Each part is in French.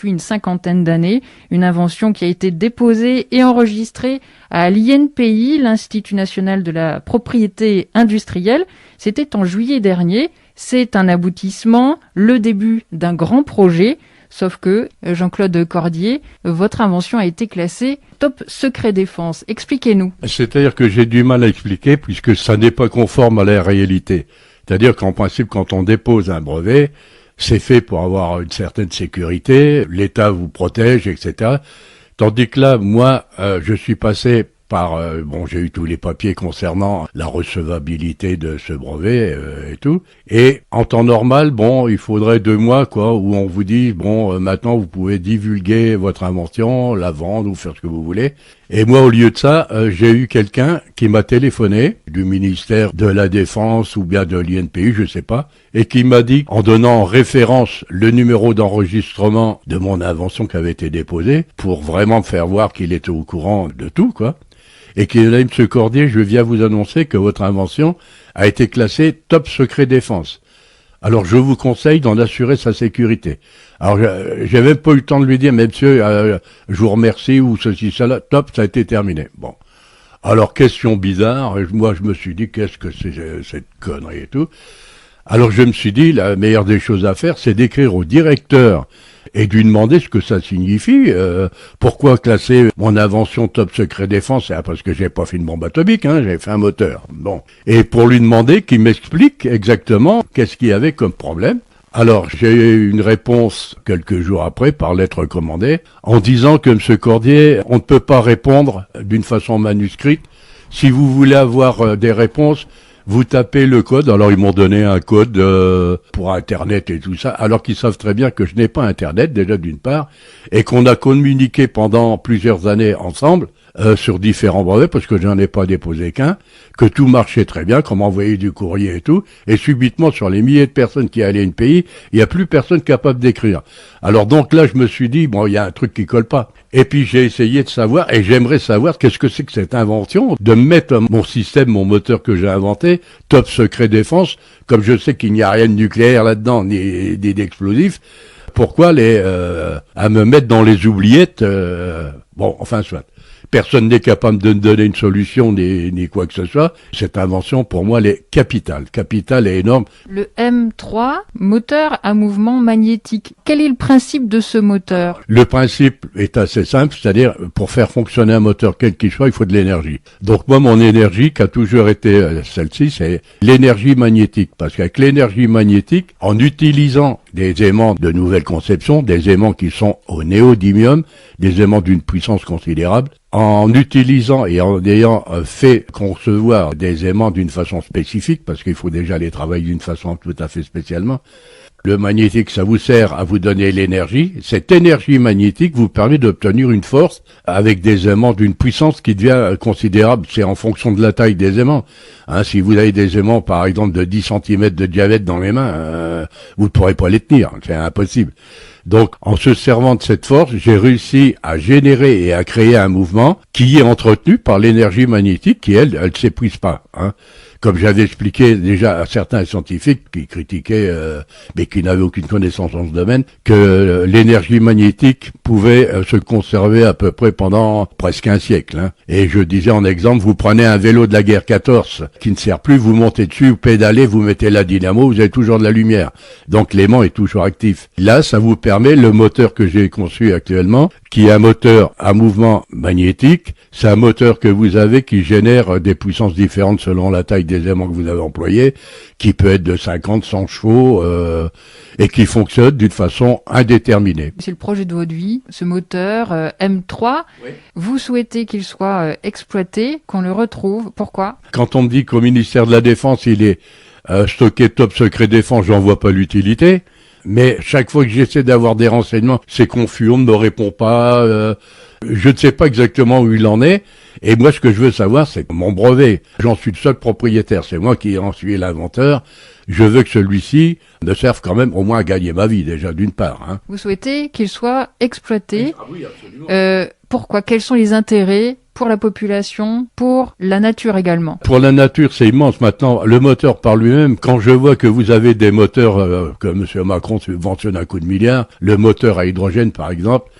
depuis une 50aine d'années. Une invention qui a été déposée et enregistrée à l'INPI, l'Institut national de la propriété industrielle. C'était en juillet dernier. C'est un aboutissement, le début d'un grand projet. Sauf que, Jean-Claude Cordier, votre invention a été classée top secret défense. Expliquez-nous. C'est-à-dire que j'ai du mal à expliquer puisque ça n'est pas conforme à la réalité. C'est-à-dire qu'en principe, quand on dépose un brevet, c'est fait pour avoir une certaine sécurité, l'État vous protège, etc. Tandis que là, moi, je suis passé par... j'ai eu tous les papiers concernant la recevabilité de ce brevet et tout. Et en temps normal, il faudrait 2 mois, où on vous dit, maintenant vous pouvez divulguer votre invention, la vendre ou faire ce que vous voulez. Et moi, au lieu de ça, j'ai eu quelqu'un qui m'a téléphoné du ministère de la Défense ou bien de l'INPI, je sais pas, et qui m'a dit, en donnant en référence le numéro d'enregistrement de mon invention qui avait été déposée, pour vraiment me faire voir qu'il était au courant de tout, et qui a dit, M. Cordier, je viens vous annoncer que votre invention a été classée top secret défense. Alors je vous conseille d'en assurer sa sécurité. Alors j'ai même pas eu le temps de lui dire, mais monsieur, je vous remercie ou ceci, cela, top, ça a été terminé. Bon. Alors question bizarre, moi je me suis dit, qu'est-ce que c'est cette connerie et tout. Alors je me suis dit, la meilleure des choses à faire, c'est d'écrire au directeur et de lui demander ce que ça signifie. Pourquoi classer mon invention top secret défense? Parce que j'ai pas fait une bombe atomique, j'ai fait un moteur. Bon. Et pour lui demander qu'il m'explique exactement qu'est-ce qu'il y avait comme problème. Alors, j'ai eu une réponse quelques jours après, par lettre recommandée, en disant que M. Cordier, on ne peut pas répondre d'une façon manuscrite. Si vous voulez avoir des réponses, vous tapez le code. Alors ils m'ont donné un code pour Internet et tout ça, alors qu'ils savent très bien que je n'ai pas Internet, déjà d'une part, et qu'on a communiqué pendant plusieurs années ensemble sur différents brevets, parce que je n'en ai pas déposé qu'un, que tout marchait très bien, qu'on m'envoyait du courrier et tout, et subitement sur les milliers de personnes qui allaient à une pays, il n'y a plus personne capable d'écrire. Alors donc là je me suis dit, il y a un truc qui colle pas. Et puis j'ai essayé de savoir, et j'aimerais savoir qu'est-ce que c'est que cette invention, de mettre mon système, mon moteur que j'ai inventé, top secret défense, comme je sais qu'il n'y a rien de nucléaire là-dedans, ni d'explosif, pourquoi à me mettre dans les oubliettes, soit. Personne n'est capable de me donner une solution ni quoi que ce soit. Cette invention, pour moi, elle est capitale et énorme. Le M3, moteur à mouvement magnétique. Quel est le principe de ce moteur? Le principe est assez simple, c'est-à-dire, pour faire fonctionner un moteur quel qu'il soit, il faut de l'énergie. Donc moi, mon énergie, qui a toujours été celle-ci, c'est l'énergie magnétique. Parce qu'avec l'énergie magnétique, en utilisant des aimants de nouvelle conception, des aimants qui sont au néodymium, des aimants d'une puissance considérable, en utilisant et en ayant fait concevoir des aimants d'une façon spécifique, parce qu'il faut déjà les travailler d'une façon tout à fait spécialement, le magnétique, ça vous sert à vous donner l'énergie. Cette énergie magnétique vous permet d'obtenir une force avec des aimants d'une puissance qui devient considérable. C'est en fonction de la taille des aimants. Si vous avez des aimants, par exemple, de 10 cm de diamètre dans les mains, vous ne pourrez pas les tenir. C'est impossible. Donc, en se servant de cette force, j'ai réussi à générer et à créer un mouvement qui est entretenu par l'énergie magnétique qui, elle s'épuise pas. Comme j'avais expliqué déjà à certains scientifiques qui critiquaient, mais qui n'avaient aucune connaissance dans ce domaine, que l'énergie magnétique pouvait se conserver à peu près pendant presque un siècle. Et je disais en exemple, vous prenez un vélo de la guerre 14 qui ne sert plus, vous montez dessus, vous pédalez, vous mettez la dynamo, vous avez toujours de la lumière. Donc l'aimant est toujours actif. Là, ça vous permet, le moteur que j'ai conçu actuellement, qui est un moteur à mouvement magnétique, c'est un moteur que vous avez qui génère des puissances différentes selon la taille des aimants que vous avez employés, qui peut être de 50, 100 chevaux, et qui fonctionne d'une façon indéterminée. C'est le projet de votre vie, ce moteur M3. Oui. Vous souhaitez qu'il soit exploité, qu'on le retrouve. Pourquoi? Quand on me dit qu'au ministère de la Défense, il est stocké top secret défense, j'en vois pas l'utilité. Mais chaque fois que j'essaie d'avoir des renseignements, c'est confus, on ne me répond pas, je ne sais pas exactement où il en est. Et moi, ce que je veux savoir, c'est mon brevet. J'en suis le seul propriétaire, c'est moi qui en suis l'inventeur. Je veux que celui-ci me serve quand même au moins à gagner ma vie, déjà, d'une part. Hein. Vous souhaitez qu'il soit exploité. Ah oui, absolument. Pourquoi? Quels sont les intérêts pour la population, pour la nature également. Pour la nature, c'est immense. Maintenant, le moteur par lui-même, quand je vois que vous avez des moteurs, que M. Macron subventionne à coups de milliards, le moteur à hydrogène par exemple,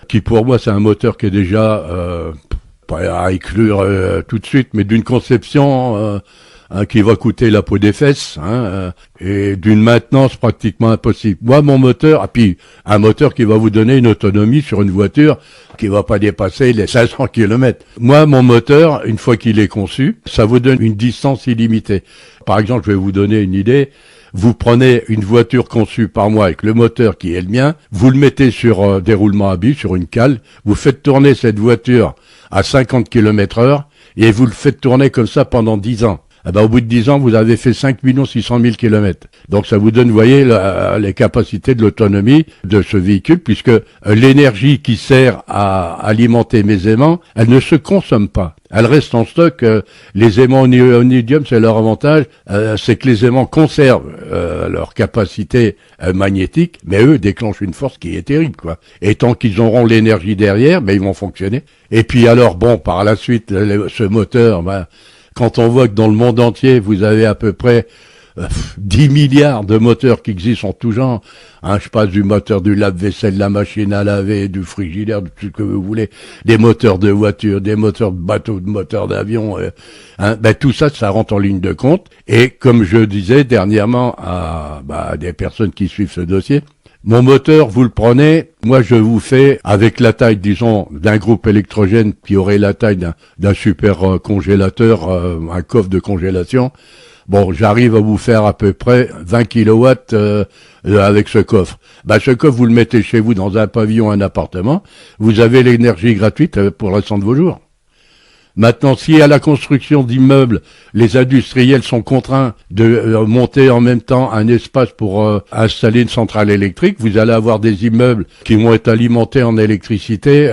qui pour moi c'est un moteur qui est déjà, pas à exclure tout de suite, mais d'une conception qui va coûter la peau des fesses, et d'une maintenance pratiquement impossible. Moi, mon moteur, puis un moteur qui va vous donner une autonomie sur une voiture qui va pas dépasser les 500 km. Moi, mon moteur, une fois qu'il est conçu, ça vous donne une distance illimitée. Par exemple, je vais vous donner une idée. Vous prenez une voiture conçue par moi avec le moteur qui est le mien, vous le mettez sur déroulement à billes, sur une cale, vous faites tourner cette voiture à 50 km/h et vous le faites tourner comme ça pendant 10 ans. Au bout de 10 ans, vous avez fait 5 600 000 km. Donc ça vous donne, vous voyez, les capacités de l'autonomie de ce véhicule, puisque l'énergie qui sert à alimenter mes aimants, elle ne se consomme pas. Elle reste en stock. Les aimants en iridium, c'est leur avantage, c'est que les aimants conservent leur capacité magnétique, mais eux déclenchent une force qui est terrible, quoi. Et tant qu'ils auront l'énergie derrière, ils vont fonctionner. Et puis alors, par la suite, ce moteur, quand on voit que dans le monde entier, vous avez à peu près 10 milliards de moteurs qui existent en tout genre, je passe du moteur du lave-vaisselle, de la machine à laver, du frigidaire, de tout ce que vous voulez, des moteurs de voitures, des moteurs de bateaux, de moteurs d'avion, tout ça, ça rentre en ligne de compte. Et comme je disais dernièrement à des personnes qui suivent ce dossier, mon moteur, vous le prenez, moi je vous fais, avec la taille, disons, d'un groupe électrogène qui aurait la taille d'un super congélateur, un coffre de congélation, j'arrive à vous faire à peu près 20 kilowatts avec ce coffre. Ce coffre, vous le mettez chez vous dans un pavillon, un appartement, vous avez l'énergie gratuite pour le restant de vos jours. Maintenant, si à la construction d'immeubles, les industriels sont contraints de monter en même temps un espace pour installer une centrale électrique, vous allez avoir des immeubles qui vont être alimentés en électricité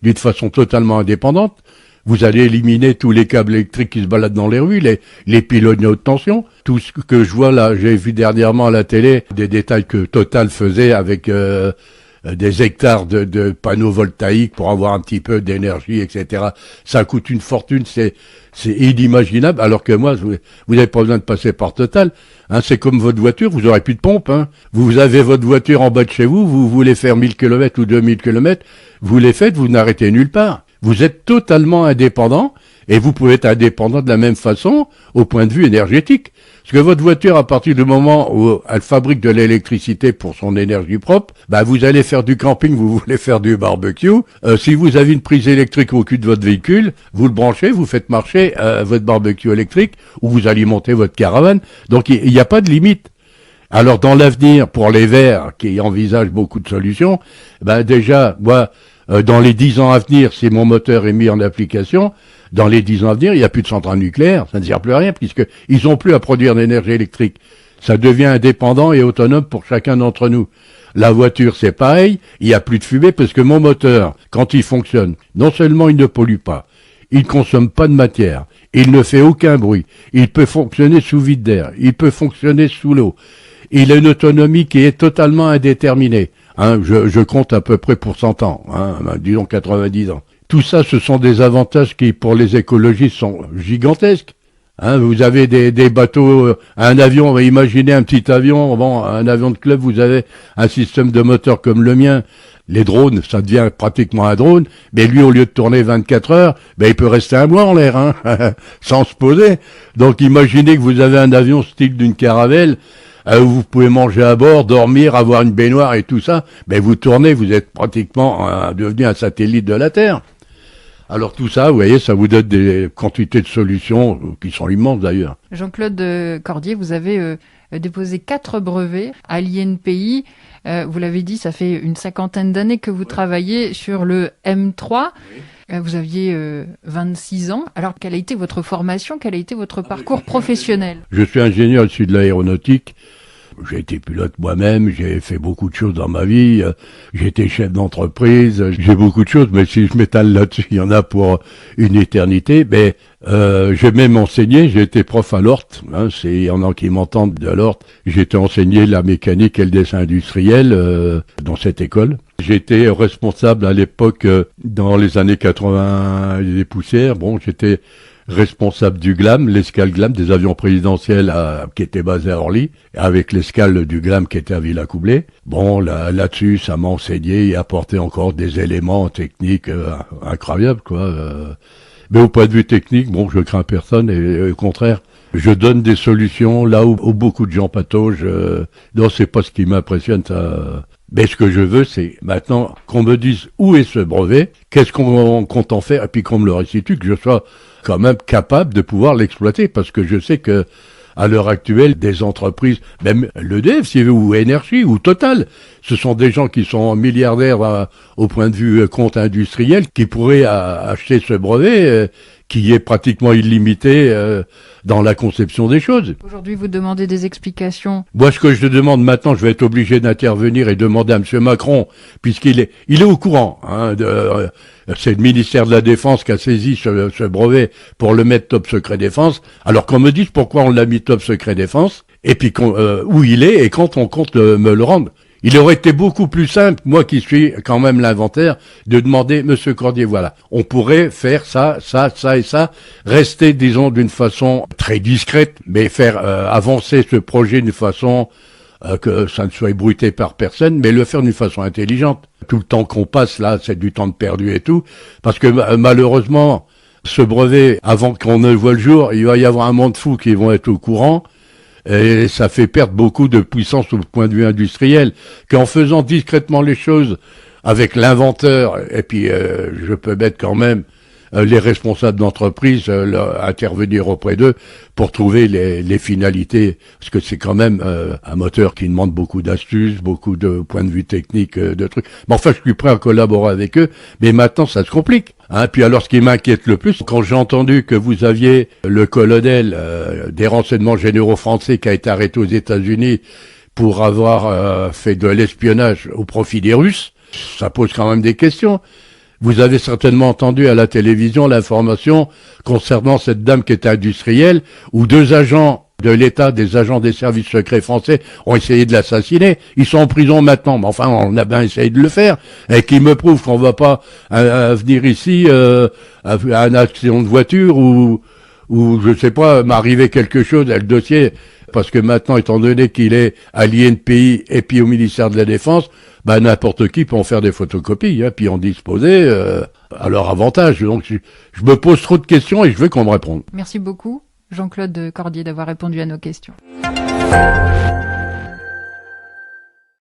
d'une façon totalement indépendante. Vous allez éliminer tous les câbles électriques qui se baladent dans les rues, les pylônes haute tension. Tout ce que je vois là, j'ai vu dernièrement à la télé des détails que Total faisait avec des hectares de panneaux voltaïques pour avoir un petit peu d'énergie, etc. Ça coûte une fortune, c'est inimaginable, alors que moi, vous n'avez pas besoin de passer par Total. C'est comme votre voiture, vous aurez plus de pompe. Vous avez votre voiture en bas de chez vous, vous voulez faire 1000 km ou 2000 km, vous les faites, vous n'arrêtez nulle part. Vous êtes totalement indépendant, et vous pouvez être indépendant de la même façon au point de vue énergétique. Parce que votre voiture, à partir du moment où elle fabrique de l'électricité pour son énergie propre, vous allez faire du camping, vous voulez faire du barbecue. Si vous avez une prise électrique au cul de votre véhicule, vous le branchez, vous faites marcher votre barbecue électrique, ou vous alimentez votre caravane. Donc il n'y a pas de limite. Alors dans l'avenir, pour les Verts, qui envisagent beaucoup de solutions, déjà, moi, dans les 10 ans à venir, si mon moteur est mis en application, dans les 10 ans à venir, il n'y a plus de centrales nucléaires, ça ne sert plus à rien, puisqu'ils n'ont plus à produire d'énergie électrique. Ça devient indépendant et autonome pour chacun d'entre nous. La voiture, c'est pareil, il n'y a plus de fumée, parce que mon moteur, quand il fonctionne, non seulement il ne pollue pas, il ne consomme pas de matière, il ne fait aucun bruit, il peut fonctionner sous vide d'air, il peut fonctionner sous l'eau, il a une autonomie qui est totalement indéterminée. Je compte à peu près pour 100 ans, disons 90 ans. Tout ça, ce sont des avantages qui, pour les écologistes, sont gigantesques. Vous avez des bateaux, un avion, imaginez un petit avion, un avion de club, vous avez un système de moteur comme le mien. Les drones, ça devient pratiquement un drone, mais lui, au lieu de tourner 24 heures, il peut rester un mois en l'air, sans se poser. Donc imaginez que vous avez un avion style d'une caravelle, où vous pouvez manger à bord, dormir, avoir une baignoire et tout ça, vous tournez, vous êtes pratiquement devenu un satellite de la Terre. Alors tout ça, vous voyez, ça vous donne des quantités de solutions qui sont immenses d'ailleurs. Jean-Claude Cordier, vous avez déposé 4 brevets à l'INPI. Vous l'avez dit, ça fait une 50aine d'années que vous travaillez sur le M3. Vous aviez 26 ans. Alors, quelle a été votre formation? Quel a été votre parcours professionnel? Je suis ingénieur issu de l'aéronautique. J'ai été pilote moi-même, j'ai fait beaucoup de choses dans ma vie, j'ai été chef d'entreprise, j'ai beaucoup de choses, mais si je m'étale là-dessus, il y en a pour une éternité. J'ai même enseigné, j'ai été prof à l'ORT, il y en a qui m'entendent de l'ORT. J'ai été enseigné la mécanique et le dessin industriel dans cette école. J'étais responsable à l'époque, dans les années 80 et des poussières. Bon, j'étais responsable du GLAM, l'escale GLAM des avions présidentiels qui était basé à Orly, avec l'escale du GLAM qui était à Villacoublay. Bon, là-dessus, ça m'a enseigné et apporté encore des éléments techniques incroyables, quoi. Mais au point de vue technique, bon, je crains personne et au contraire, je donne des solutions là où beaucoup de gens pataugent. Non, c'est pas ce qui m'impressionne, ça. Mais ce que je veux, c'est maintenant qu'on me dise où est ce brevet, qu'est-ce qu'on compte en faire, et puis qu'on me le restitue, que je sois quand même capable de pouvoir l'exploiter, parce que je sais que à l'heure actuelle, des entreprises, même l'EDF, si vous voulez, ou Énergie, ou Total, ce sont des gens qui sont milliardaires au point de vue compte industriel, qui pourraient acheter ce brevet, qui est pratiquement illimité dans la conception des choses. Aujourd'hui, vous demandez des explications. Moi, ce que je demande maintenant, je vais être obligé d'intervenir et demander à M. Macron, puisqu'il est au courant. C'est le ministère de la Défense qui a saisi ce brevet pour le mettre top secret défense. Alors qu'on me dise pourquoi on l'a mis top secret défense, et puis où il est et quand on compte me le rendre. Il aurait été beaucoup plus simple, moi qui suis quand même l'inventaire, de demander, Monsieur Cordier, voilà, on pourrait faire ça et ça, rester, disons, d'une façon très discrète, mais faire avancer ce projet d'une façon que ça ne soit ébruité par personne, mais le faire d'une façon intelligente. Tout le temps qu'on passe là, c'est du temps de perdu et tout, parce que malheureusement, ce brevet, avant qu'on ne le voie le jour, il va y avoir un monde fou qui vont être au courant. Et ça fait perdre beaucoup de puissance au point de vue industriel, qu'en faisant discrètement les choses avec l'inventeur, et puis je peux mettre quand même les responsables d'entreprise, intervenir auprès d'eux pour trouver les finalités, parce que c'est quand même un moteur qui demande beaucoup d'astuces, beaucoup de points de vue techniques, de trucs. Mais enfin, je suis prêt à collaborer avec eux, mais maintenant ça se complique. Puis alors, ce qui m'inquiète le plus, quand j'ai entendu que vous aviez le colonel des renseignements généraux français qui a été arrêté aux États-Unis pour avoir fait de l'espionnage au profit des Russes, ça pose quand même des questions. Vous avez certainement entendu à la télévision l'information concernant cette dame qui était industrielle, où 2 agents de l'État, des agents des services secrets français, ont essayé de l'assassiner. Ils sont en prison maintenant, mais enfin, on a bien essayé de le faire. Et qui me prouve qu'on va pas venir ici à un accident de voiture ou je sais pas, m'arriver quelque chose à le dossier. Parce que maintenant, étant donné qu'il est à l'INPI et puis au ministère de la Défense, n'importe qui peut en faire des photocopies, puis en disposer à leur avantage. Donc, je me pose trop de questions et je veux qu'on me réponde. Merci beaucoup, Jean-Claude Cordier, d'avoir répondu à nos questions.